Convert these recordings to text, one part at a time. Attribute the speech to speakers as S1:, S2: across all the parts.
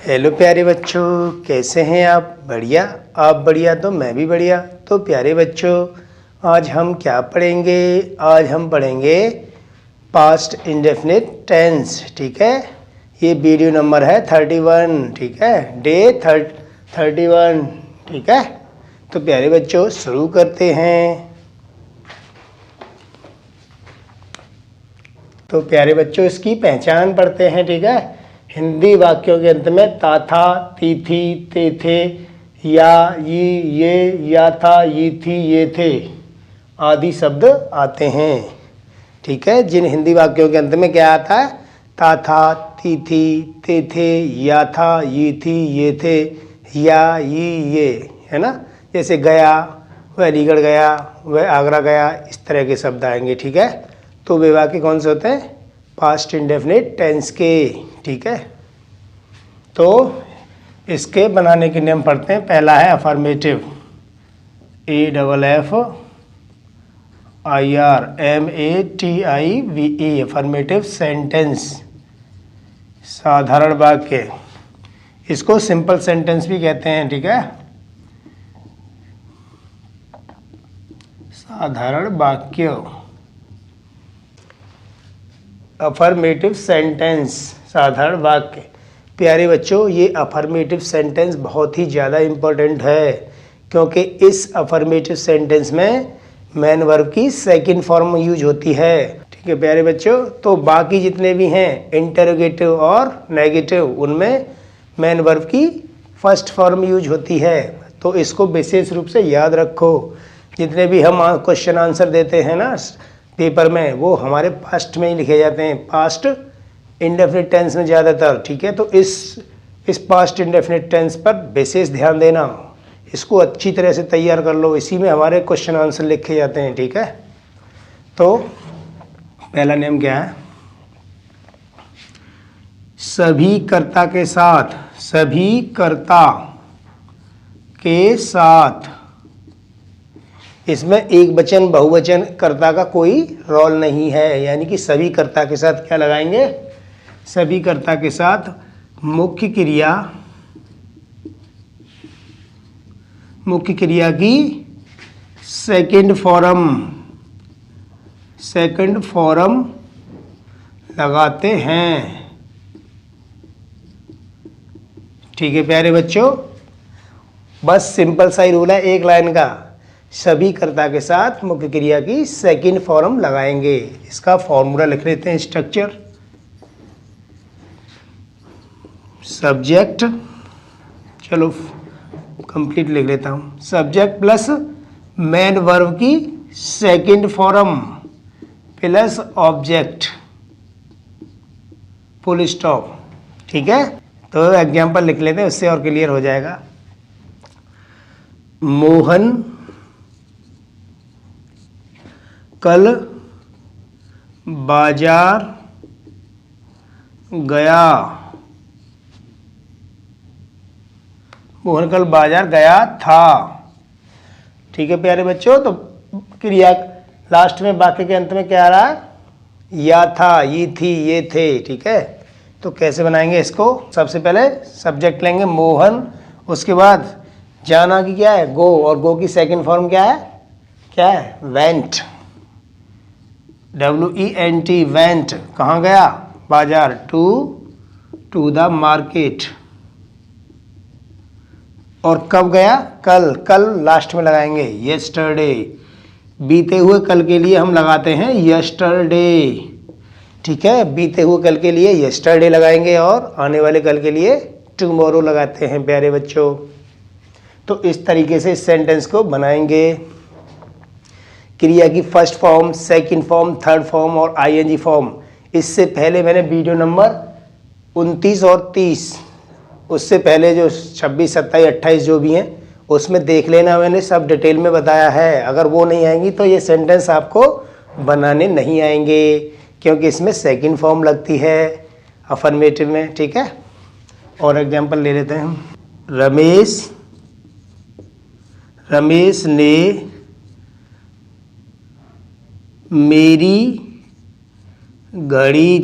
S1: Hello प्यारे बच्चों, कैसे हैं आप? बढ़िया। आप बढ़िया तो मैं भी बढ़िया। तो प्यारे बच्चों, आज हम क्या पढ़ेंगे? आज हम पढ़ेंगे पास्ट इंडेफिनिट टेंस। ठीक है, ये वीडियो नंबर है 31। ठीक है, डे 31। ठीक है, तो प्यारे बच्चों शुरू करते हैं। तो प्यारे बच्चों इसकी पहचान पढ़ते हैं। ठीक है, हिंदी वाक्यों के अंत में ता था, ती थी, ते थे, या, ये, या था, ये थी, ये थे आदि शब्द आते हैं। ठीक है, जिन हिंदी वाक्यों के अंत में क्या आता है? ता था, ती थी, ते थे, या था, ये थी, ये थे, या, ये, है ना। जैसे गया, वह अलीगढ़ गया, वह आगरा गया, इस तरह के शब्द आएंगे। ठीक है, तो वे वाक्य कौन से होते हैं? पास्ट इंडेफिनिट टेंस के। ठीक है, तो इसके बनाने के नियम पढ़ते हैं। पहला है अफर्मेटिव, AFFIRMATIVE, अफर्मेटिव सेंटेंस, साधारण वाक्य। इसको सिंपल सेंटेंस भी कहते हैं। ठीक है, साधारण वाक्य, अफर्मेटिव सेंटेंस, साधारण वाक्य। प्यारे बच्चों, ये अफर्मेटिव सेंटेंस बहुत ही ज़्यादा इम्पोर्टेंट है, क्योंकि इस अफर्मेटिव सेंटेंस में मेन वर्ब की सेकंड फॉर्म यूज होती है। ठीक है प्यारे बच्चों, तो बाकी जितने भी हैं इंटरोगेटिव और नेगेटिव, उनमें मेन वर्ब की फर्स्ट फॉर्म यूज होती है। तो इसको विशेष रूप से याद रखो। जितने भी हम क्वेश्चन आंसर देते हैं ना पेपर में, वो हमारे पास्ट में ही लिखे जाते हैं, पास्ट इंडेफिनिट टेंस में ज़्यादातर। ठीक है, तो इस पास्ट इंडेफिनिट टेंस पर विशेष ध्यान देना, इसको अच्छी तरह से तैयार कर लो, इसी में हमारे क्वेश्चन आंसर लिखे जाते हैं। ठीक है, तो पहला नियम क्या है? सभी कर्ता के साथ, सभी कर्ता के साथ, इसमें एक वचन बहुवचन कर्ता का कोई रोल नहीं है, यानी कि सभी कर्ता के साथ क्या लगाएंगे? सभी कर्ता के साथ मुख्य क्रिया की सेकंड फॉर्म लगाते हैं। ठीक है प्यारे बच्चों, बस सिंपल सा ही रूल है, एक लाइन का। सभी कर्ता के साथ मुख्य क्रिया की सेकंड फॉर्म लगाएंगे। इसका फॉर्मूला लिख लेते हैं, स्ट्रक्चर। सब्जेक्ट, चलो कंप्लीट लिख लेता हूँ। सब्जेक्ट प्लस मेन वर्ब की second form plus object, full stop. ठीक है, तो एग्जाम्पल लिख लेते हैं, उससे और क्लियर हो जाएगा। मोहन कल बाजार गया। मोहन कल बाजार गया था। ठीक है प्यारे बच्चों, तो क्रिया लास्ट में वाक्य के अंत में क्या आ रहा है? या था, ये थी, ये थे। ठीक है, तो कैसे बनाएंगे इसको? सबसे पहले सब्जेक्ट लेंगे मोहन, उसके बाद जाना की क्या है? गो, और गो की सेकंड फॉर्म क्या है? क्या है? Went, WENT, went. कहाँ गया? बाजार। To the market. और कब गया? कल। कल लास्ट में लगाएंगे यस्टरडे। बीते हुए कल के लिए हम लगाते हैं यस्टरडे। ठीक है, बीते हुए कल के लिए यस्टरडे लगाएंगे, और आने वाले कल के लिए टुमारो लगाते हैं प्यारे बच्चों। तो इस तरीके से इस सेंटेंस को बनाएंगे। क्रिया की first form, second form, third form और ING फॉर्म। इससे पहले मैंने वीडियो नंबर 29 और 30, उससे पहले जो 26, 27, 28 जो भी हैं, उसमें देख लेना, मैंने सब डिटेल में बताया है। अगर वो नहीं आएंगी तो ये सेंटेंस आपको बनाने नहीं आएंगे, क्योंकि इसमें सेकंड फॉर्म लगती है अफर्मेटिव में। ठीक है, और एग्जांपल ले लेते हैं हम। रमेश ने मेरी घड़ी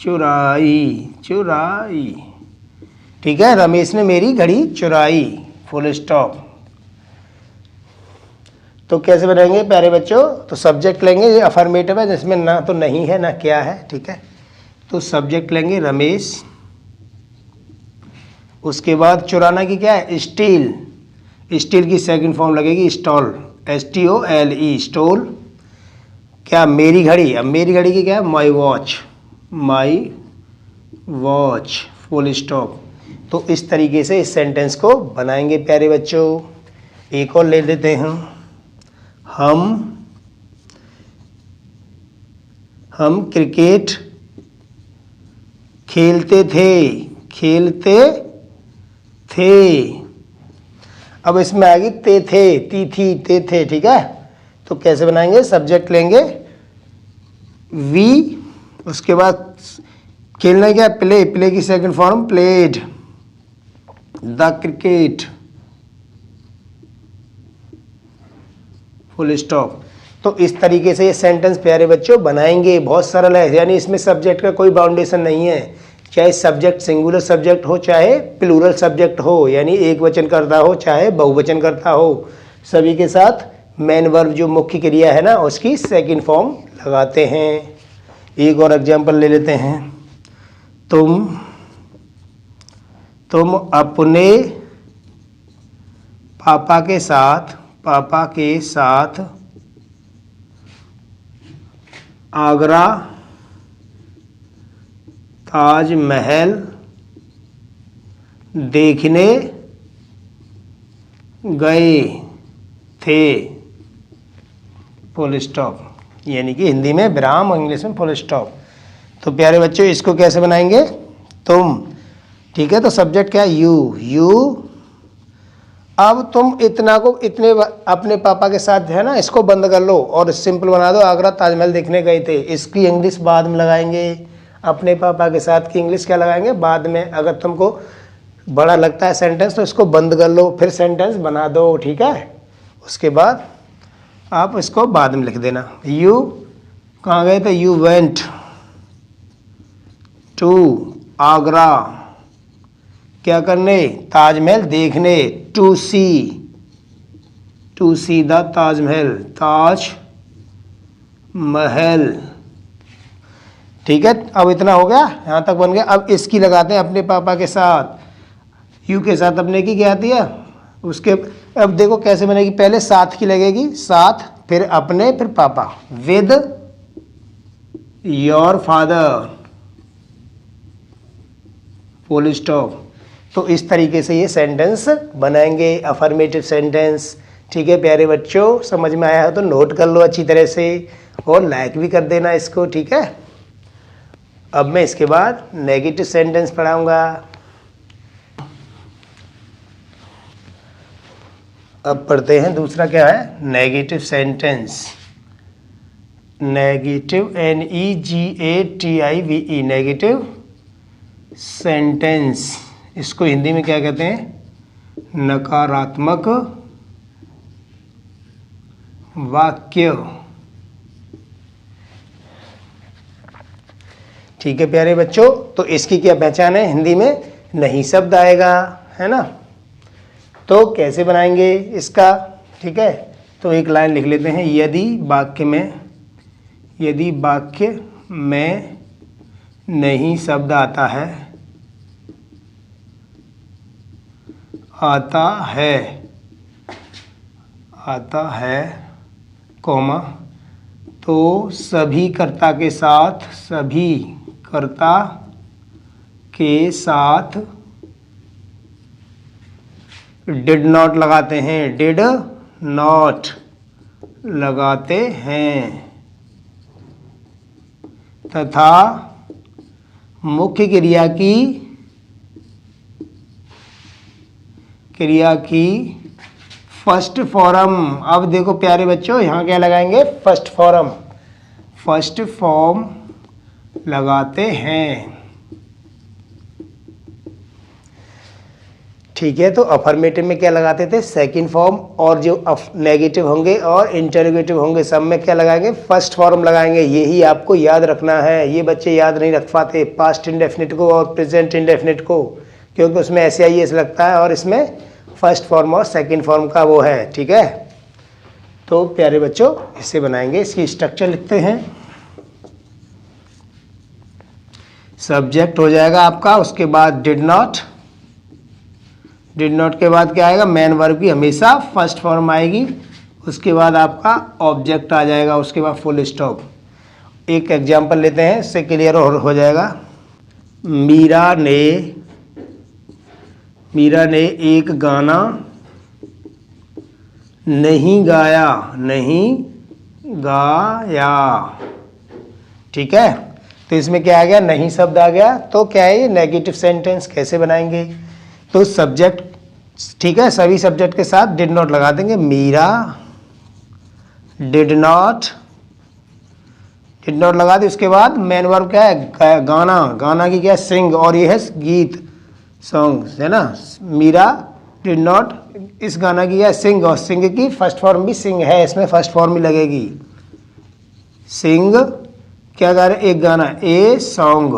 S1: चुराई, चुराई। ठीक है, रमेश ने मेरी घड़ी चुराई, फुल स्टॉप। तो कैसे बनाएंगे प्यारे बच्चों? तो सब्जेक्ट लेंगे, ये अफर्मेटिव है जिसमें ना तो नहीं है ना क्या है। ठीक है, तो सब्जेक्ट लेंगे रमेश, उसके बाद चुराना की क्या है? स्टील। स्टील की सेकंड फॉर्म लगेगी स्टॉल, STOLE, स्टोल। क्या? मेरी घड़ी। अब मेरी घड़ी की क्या है? My watch, my watch, full stop. तो इस तरीके से इस सेंटेंस को बनाएंगे प्यारे बच्चों। एक और ले लेते हैं। हम क्रिकेट खेलते थे, खेलते थे। अब इसमें आएगी ते थे, ती थी, ते थे। ठीक है, तो कैसे बनाएंगे? सब्जेक्ट लेंगे वी, उसके बाद खेलना क्या? प्ले। प्ले की second form played, the cricket, full stop. तो इस तरीके से ये सेंटेंस प्यारे बच्चों बनाएंगे। बहुत सरल है, यानी इसमें सब्जेक्ट का कोई बाउंडेशन नहीं है। चाहे सब्जेक्ट सिंगुलर सब्जेक्ट हो, चाहे प्लूरल सब्जेक्ट हो, यानी एक वचन करता हो चाहे बहुवचन करता हो, सभी के साथ मेन वर्ब जो मुख्य क्रिया है ना उसकी सेकंड फॉर्म लगाते हैं। एक और एग्जांपल ले लेते हैं। तुम अपने पापा के साथ आगरा ताजमहल देखने गए थे, फुल स्टॉप। यानी कि हिंदी में विराम, इंग्लिश में फुल स्टॉप। तो प्यारे बच्चों इसको कैसे बनाएंगे? तुम। ठीक है, तो सब्जेक्ट क्या है? यू। अब तुम इतना को इतने अपने पापा के साथ है ना, इसको बंद कर लो और सिंपल बना दो, आगरा ताजमहल देखने गए थे। इसकी इंग्लिश बाद में लगाएंगे। अपने पापा के साथ की इंग्लिश क्या लगाएंगे? बाद में। अगर तुमको बड़ा लगता है सेंटेंस तो इसको बंद कर लो, फिर सेंटेंस बना दो। ठीक है, उसके बाद आप इसको बाद में लिख देना। यू कहाँ गए थे? यू वेंट टू आगरा, क्या करने? ताजमहल देखने, to see the Taj Mahal, Taj Mahal. ठीक है, अब इतना हो गया, यहाँ तक बन गया। अब इसकी लगाते हैं अपने पापा के साथ। यू के साथ अपने की क्या आती है? उसके अब देखो कैसे बनेगी। पहले साथ की लगेगी, साथ, फिर अपने, फिर पापा। With your father, full stop. तो इस तरीके से ये सेंटेंस बनाएंगे, अफर्मेटिव सेंटेंस। ठीक है प्यारे बच्चों, समझ में आया हो तो नोट कर लो अच्छी तरह से और लाइक भी कर देना इसको। ठीक है, अब मैं इसके बाद नेगेटिव सेंटेंस पढ़ाऊंगा। अब पढ़ते हैं दूसरा क्या है? Negative sentence. Negative, NEGATIVE, negative sentence. इसको हिंदी में क्या कहते हैं? नकारात्मक वाक्य। ठीक है प्यारे बच्चों, तो इसकी क्या पहचान है? हिंदी में नहीं शब्द आएगा, है ना। तो कैसे बनाएंगे इसका? ठीक है, तो एक लाइन लिख लेते हैं। यदि वाक्य में नहीं शब्द आता है कॉमा, तो सभी कर्ता के साथ डिड नॉट लगाते हैं, डिड नॉट लगाते हैं, तथा मुख्य क्रिया की फर्स्ट फॉर्म। अब देखो प्यारे बच्चों, यहाँ क्या लगाएंगे? फर्स्ट फॉर्म लगाते हैं। ठीक है, तो अफर्मेटिव में क्या लगाते थे, सेकंड फॉर्म, और जो नेगेटिव होंगे और इंटरोगेटिव होंगे सब में क्या लगाएंगे, फर्स्ट फॉर्म लगाएंगे। यही आपको याद रखना है, ये बच्चे याद नहीं रख पाते पास्ट इंडेफिनिट को और प्रेजेंट इंडेफिनिट को, क्योंकि उसमें SAIS लगता है और इसमें फर्स्ट फॉर्म और सेकंड फॉर्म का वो है। ठीक है, तो प्यारे बच्चों इसे बनाएंगे, इसकी स्ट्रक्चर लिखते हैं। सब्जेक्ट हो जाएगा आपका, उसके बाद डिड नॉट, डिड नॉट के बाद क्या आएगा, मेन वर्ब की हमेशा फर्स्ट फॉर्म आएगी, उसके बाद आपका ऑब्जेक्ट आ जाएगा, उसके बाद फुल स्टॉप। एक एग्जांपल लेते हैं, इससे क्लियर हो जाएगा। मीरा ने एक गाना नहीं गाया, नहीं गाया। ठीक है, तो इसमें क्या आ गया, नहीं शब्द आ गया, तो क्या है ये नेगेटिव सेंटेंस। कैसे बनाएंगे, तो सब्जेक्ट, ठीक है, सभी सब्जेक्ट के साथ डिड नॉट लगा देंगे। मीरा डिड नॉट लगा दी, उसके बाद मेन वर्ब क्या है, गाना, गाना की क्या है, सिंग, और ये है गीत, सॉन्ग है ना। मीरा डिड नॉट, इस गाना की है सिंग, और सिंग की फर्स्ट फॉर्म भी सिंग है, इसमें फर्स्ट फॉर्म भी लगेगी। सिंग क्या गा रहे, एक गाना, ए सॉन्ग।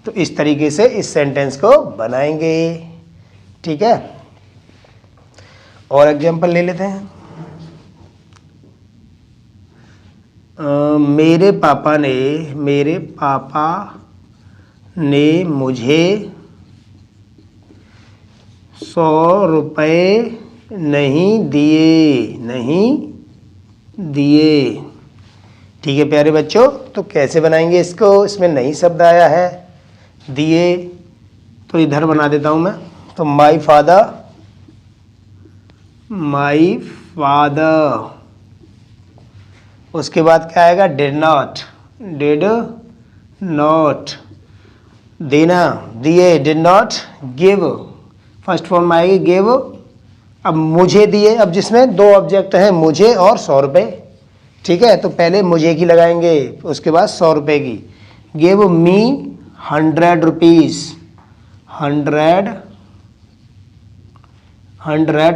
S1: तो इस तरीके से इस सेंटेंस को बनाएंगे। ठीक है, और एग्जांपल ले लेते हैं। मेरे पापा ने मुझे 100 रुपये नहीं दिए। ठीक है प्यारे बच्चों, तो कैसे बनाएंगे इसको, इसमें नहीं शब्द आया है, दिए, तो इधर बना देता हूं मैं। तो माई फादर, उसके बाद क्या आएगा, डिड नॉट, देना, दिए, did not give, first form आएगी गिव। अब मुझे दिए, अब जिसमें दो ऑब्जेक्ट हैं, मुझे और 100 रुपये। ठीक है, तो पहले मुझे की लगाएंगे, उसके बाद 100 रुपये की। Give me 100 rupees, 100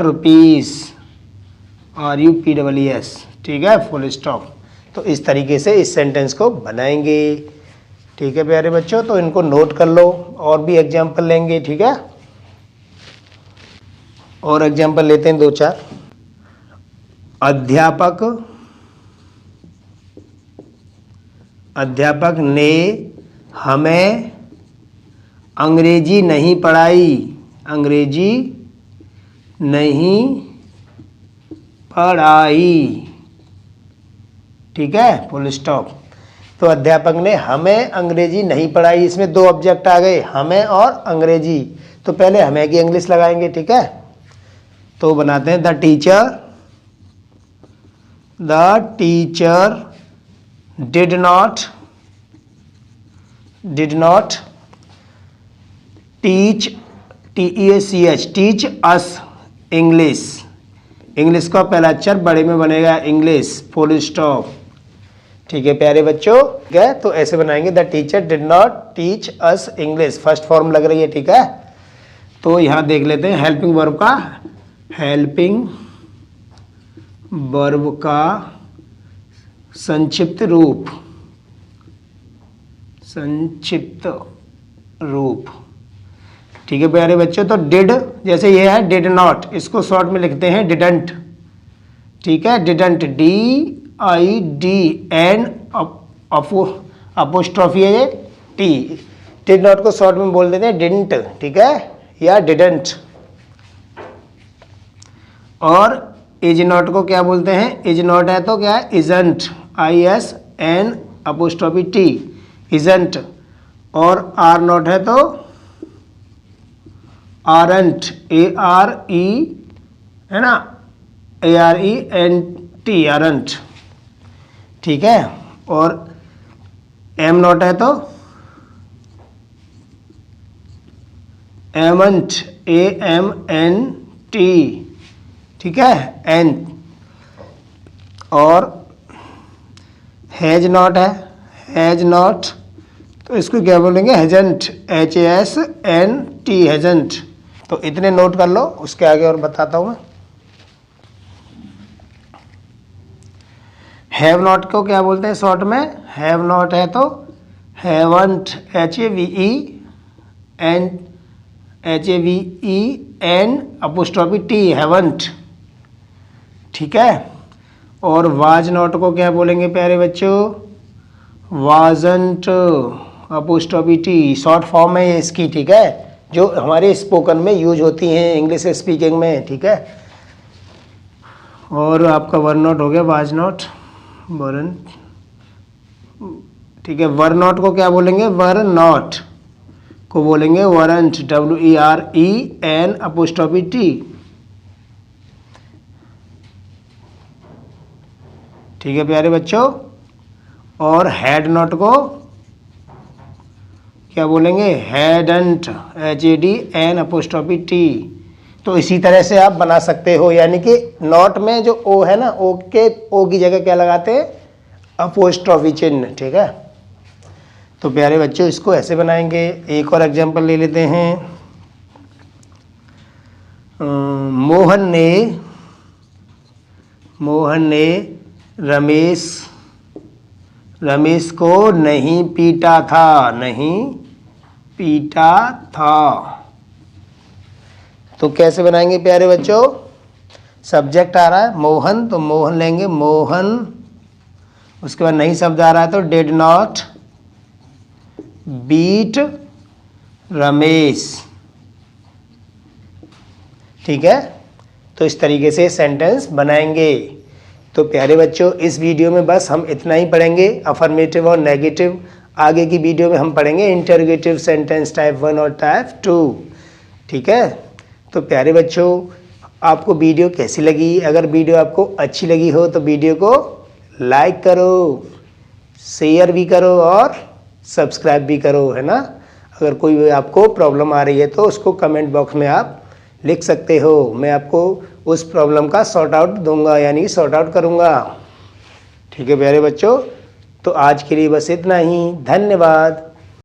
S1: rupees, RUPEES। ठीक है, फुल स्टॉप। तो इस तरीके से इस सेंटेंस को बनाएंगे। ठीक है प्यारे बच्चों, तो इनको नोट कर लो, और भी एग्जाम्पल लेंगे। ठीक है, और एग्जाम्पल लेते हैं 2-4। अध्यापक ने हमें अंग्रेजी नहीं पढ़ाई, ठीक है, फुल स्टॉप। तो अध्यापक ने हमें अंग्रेजी नहीं पढ़ाई, इसमें दो ऑब्जेक्ट आ गए, हमें और अंग्रेजी। तो पहले हमें की इंग्लिश लगाएंगे। ठीक है, तो बनाते हैं, the teacher did not teach, TEACH, teach us English का पहला अक्षर बड़े में बनेगा इंग्लिश, फुल स्टॉप। ठीक है प्यारे बच्चों, ठीक है, तो ऐसे बनाएंगे, the teacher did not teach us English, first form लग रही है। ठीक है, तो यहाँ देख लेते हैं हेल्पिंग वर्ब का संक्षिप्त रूप। ठीक है प्यारे बच्चों, तो डिड, जैसे ये है डिड नॉट, इसको शॉर्ट में लिखते हैं डिडंट। ठीक है, डिडंट, DIDN अपोस्ट्रोफी है ये T। डिड नॉट को शॉर्ट में बोल देते हैं डिडंट। ठीक है, या डिडंट। और इज नॉट को क्या बोलते हैं, इज नॉट है तो क्या है, isn't, ISN apostrophe T, isn't. और आर नॉट है तो आरंट, ARE है ना, ARENT, आरंट। ठीक है, और एम नॉट है तो एमंट, AMNT। ठीक है, एन। और हैज नॉट है, हैज नॉट, तो इसको क्या बोलेंगे, हेजंट, HASNT, हेजंट। तो इतने नोट कर लो, उसके आगे और बताता हूँ मैं। हैव नॉट को क्या बोलते हैं शॉर्ट में? हैव नॉट है तो haven't, HAVEN apostrophe T, haven't. ठीक है। और वाज नॉट को क्या बोलेंगे प्यारे बच्चों? Wasn't apostrophe T, short form है ये इसकी। ठीक है, जो हमारे स्पोकन में यूज होती हैं इंग्लिश स्पीकिंग में। ठीक है। और आपका वर नॉट हो गया, वाज नॉट, वरन। ठीक है। वर नॉट को क्या बोलेंगे? वर नॉट को बोलेंगे वरंट, WEREN अपोस्ट्रोफी T। ठीक है प्यारे बच्चों। और हैड नॉट को क्या बोलेंगे? Hadn't, HADN apostrophe T। तो इसी तरह से आप बना सकते हो, यानी कि नॉट में जो ओ है ना, ओ की जगह क्या लगाते हैं? अपोस्ट्रोफी चिन्ह। ठीक है। तो प्यारे बच्चों इसको ऐसे बनाएंगे। एक और एग्जांपल ले लेते हैं। मोहन ने रमेश को नहीं पीटा था। तो कैसे बनाएंगे प्यारे बच्चों? सब्जेक्ट आ रहा है मोहन, तो मोहन लेंगे मोहन। उसके बाद नहीं शब्द आ रहा है तो डिड नॉट बीट रमेश। ठीक है। तो इस तरीके से सेंटेंस बनाएंगे। तो प्यारे बच्चों इस वीडियो में बस हम इतना ही पढ़ेंगे, अफर्मेटिव और नेगेटिव। आगे की वीडियो में हम पढ़ेंगे इंटरोगेटिव सेंटेंस टाइप 1 और टाइप 2। ठीक है। तो प्यारे बच्चों आपको वीडियो कैसी लगी? अगर वीडियो आपको अच्छी लगी हो तो वीडियो को लाइक करो, शेयर भी करो और सब्सक्राइब भी करो, है ना। अगर कोई आपको प्रॉब्लम आ रही है तो उसको कमेंट बॉक्स में आप लिख सकते हो। मैं आपको उस प्रॉब्लम का सॉर्ट आउट दूंगा, यानी सॉर्ट आउट करूंगा। ठीक है प्यारे बच्चों। तो आज के लिए बस इतना ही। धन्यवाद।